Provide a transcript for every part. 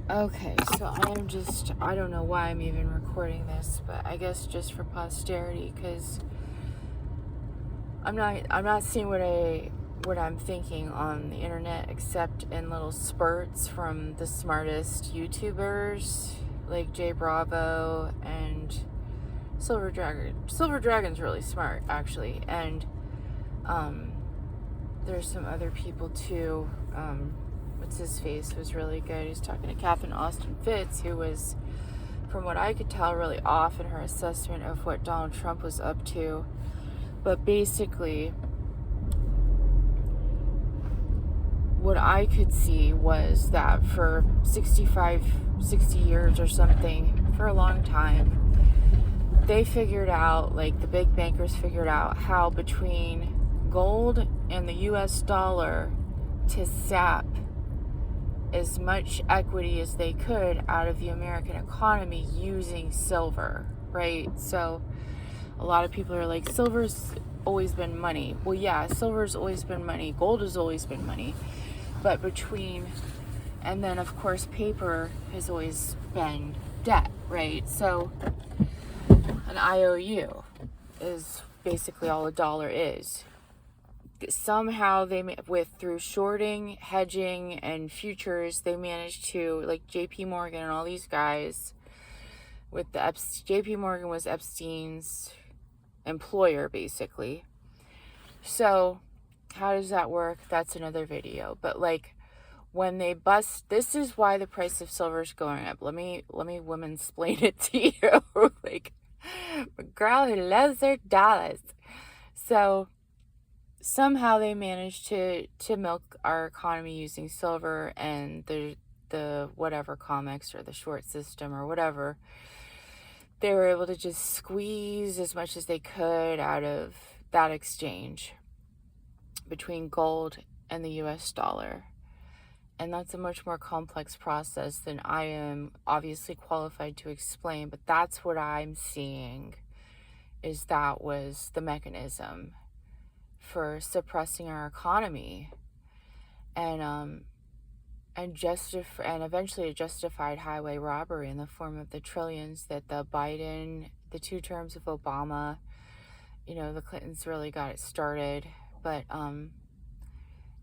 Okay, so I don't know why I'm even recording this, but I guess just for posterity, because I'm not seeing what I'm thinking on the internet, except in little spurts from the smartest YouTubers like Jay Bravo and Silver Dragon. Silver Dragon's really smart, actually, and there's some other people too. What's his face was really good. He's talking to Catherine Austin Fitz, who was, from what I could tell, really off in her assessment of what Donald Trump was up to. But basically, what I could see was that for 60 years or something, for a long time, they figured out, like the big bankers figured out, how between gold and the US dollar to sap as much equity as they could out of the American economy using silver, right? So a lot of people are like, silver's always been money. Well, yeah, silver's always been money. Gold has always been money. But and then of course paper has always been debt, right? So an IOU is basically all a dollar is. Somehow through shorting, hedging, and futures, they managed to, like JP Morgan and all these guys, JP Morgan was Epstein's employer, basically. So how does that work? That's another video. But like, when they bust, this is why the price of silver is going up. Let me women-splain it to you. Like, a girl who loves her dollars. So somehow they managed to milk our economy using silver and the whatever comics or the short system or whatever. They were able to just squeeze as much as they could out of that exchange between gold and the US dollar. And that's a much more complex process than I am obviously qualified to explain, but that's what I'm seeing, is that was the mechanism for suppressing our economy, and eventually a justified highway robbery in the form of the trillions that the 2 terms of Obama, the Clintons really got it started. But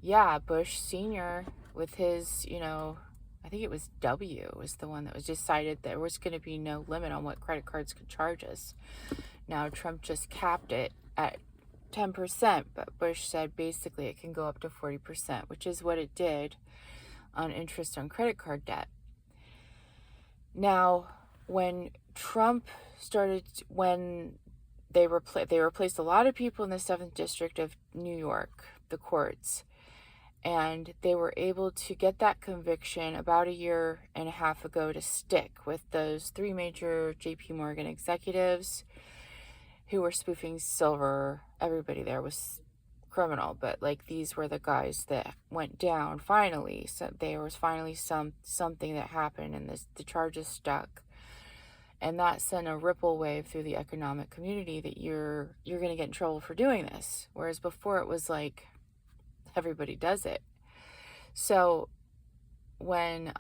yeah, Bush Sr. with his, I think it was was the one that was decided there was going to be no limit on what credit cards could charge us. Now Trump just capped it at 10%, but Bush said basically it can go up to 40%, which is what it did on interest on credit card debt. Now, when Trump they replaced a lot of people in the 7th District of New York, the courts, and they were able to get that conviction about a year and a half ago to stick with those 3 major JP Morgan executives who were spoofing silver. Everybody there was criminal, but like, these were the guys that went down finally. So there was finally something that happened, and the charges stuck, and that sent a ripple wave through the economic community that you're going to get in trouble for doing this, whereas before it was like everybody does it. So when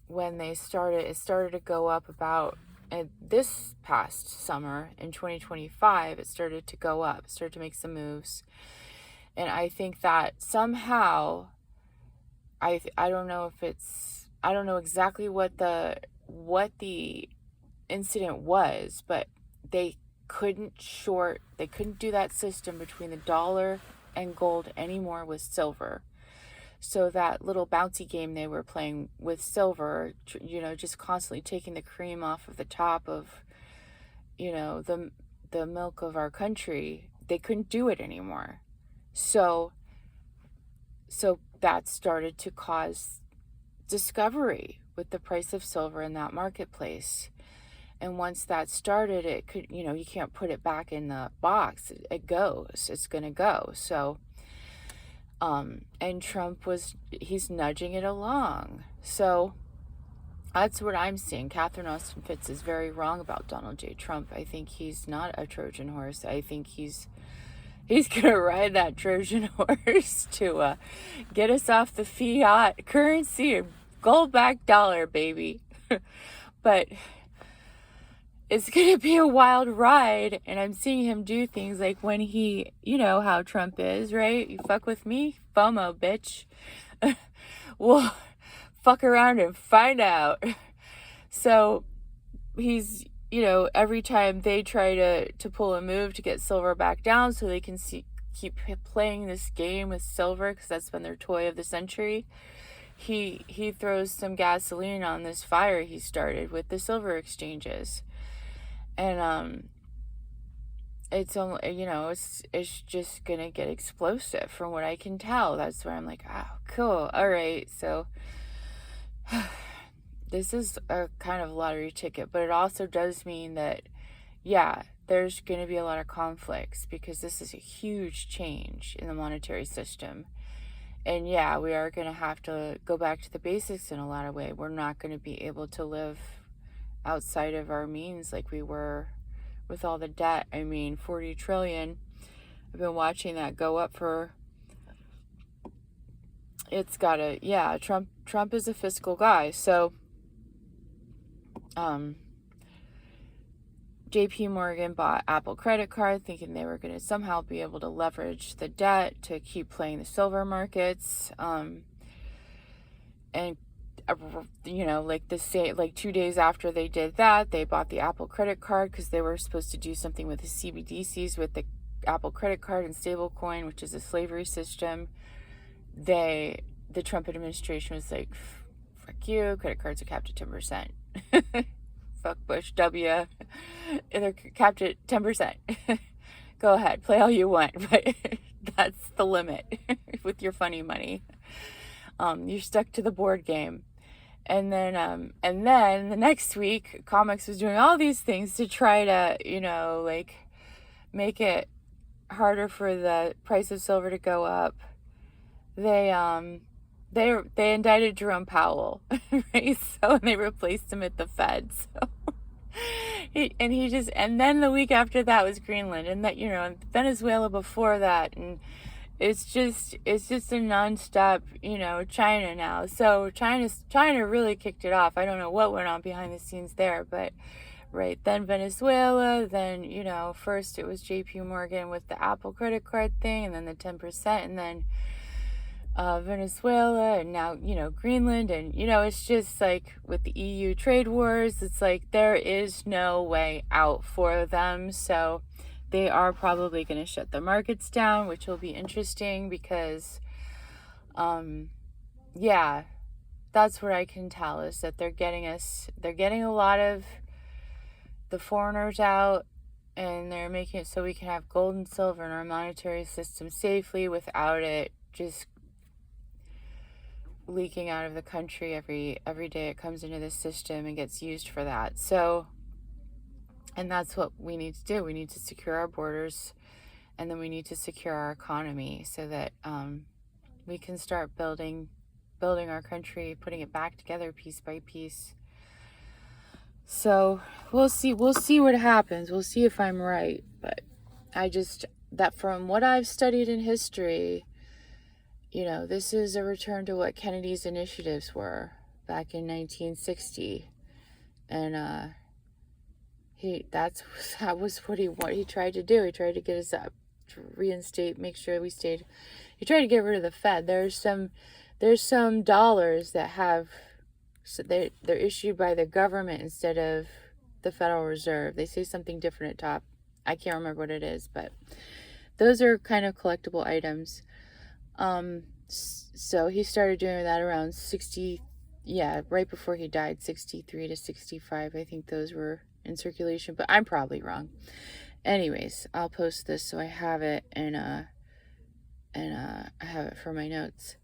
it started to go up about, and this past summer in 2025, it started to go up, started to make some moves. And I think that somehow, I don't know exactly what the incident was, but they couldn't do that system between the dollar and gold anymore with silver. So that little bouncy game they were playing with silver, just constantly taking the cream off of the top of, the milk of our country, they couldn't do it anymore. So that started to cause discovery with the price of silver in that marketplace. And once that started, it could, you can't put it back in the box. It's going to go. So, and Trump he's nudging it along. So that's what I'm seeing. Catherine Austin Fitz is very wrong about Donald J. Trump. I think he's not a Trojan horse. I think he's gonna ride that Trojan horse to get us off the fiat currency and gold-backed dollar, baby. But it's going to be a wild ride, and I'm seeing him do things like when he, you know how Trump is, right? You fuck with me? FOMO, bitch. We'll fuck around and find out. So he's, you know, every time they try to pull a move to get silver back down so they can keep playing this game with silver, because that's been their toy of the century, he throws some gasoline on this fire he started with the silver exchanges. And it's only, you know, it's just gonna get explosive from what I can tell. That's where I'm like, oh, cool, all right. So this is a kind of lottery ticket, but it also does mean that, yeah, there's going to be a lot of conflicts, because this is a huge change in the monetary system. And yeah, we are going to have to go back to the basics in a lot of ways. We're not going to be able to live outside of our means like we were with all the debt. I mean, 40 trillion. I've been watching that go up for, it's got to, yeah, Trump is a fiscal guy. So JP Morgan bought Apple credit card thinking they were going to somehow be able to leverage the debt to keep playing the silver markets. And you know, like 2 days after they did that, they bought the Apple credit card because they were supposed to do something with the CBDCs with the Apple credit card and stablecoin, which is a slavery system. The Trump administration was like, fuck you, credit cards are capped at 10%. Fuck Bush W. They're capped at 10%. Go ahead, play all you want, but that's the limit with your funny money. You're stuck to the board game. And then the next week, Comics was doing all these things to try to, you know, like make it harder for the price of silver to go up. They indicted Jerome Powell, right? So, and they replaced him at the Fed. So, and then the week after that was Greenland, and that, you know, and Venezuela before that, and it's just a nonstop, you know, China now. So China really kicked it off. I don't know what went on behind the scenes there, but right then Venezuela, then, you know, first it was JP Morgan with the Apple credit card thing, and then the 10%, and then Venezuela, and now, you know, Greenland, and, you know, it's just like with the EU trade wars, it's like there is no way out for them. So they are probably going to shut the markets down, which will be interesting because, yeah, that's what I can tell, is that they're getting a lot of the foreigners out, and they're making it so we can have gold and silver in our monetary system safely without it just leaking out of the country every day it comes into the system and gets used for that. So, and that's what we need to do. We need to secure our borders, and then we need to secure our economy so that we can start building our country, putting it back together piece by piece. So we'll see what happens. We'll see if I'm right, but that from what I've studied in history, you know, this is a return to what Kennedy's initiatives were back in 1960, and that was what he tried to do. He tried to get us up, to reinstate, make sure we stayed. He tried to get rid of the Fed. There's some dollars that have, so they're issued by the government instead of the Federal Reserve. They say something different at top. I can't remember what it is, but those are kind of collectible items. So he started doing that around 60, right before he died, 63 to 65. I think those were in circulation, but I'm probably wrong. Anyways, I'll post this so I have it, and I have it for my notes.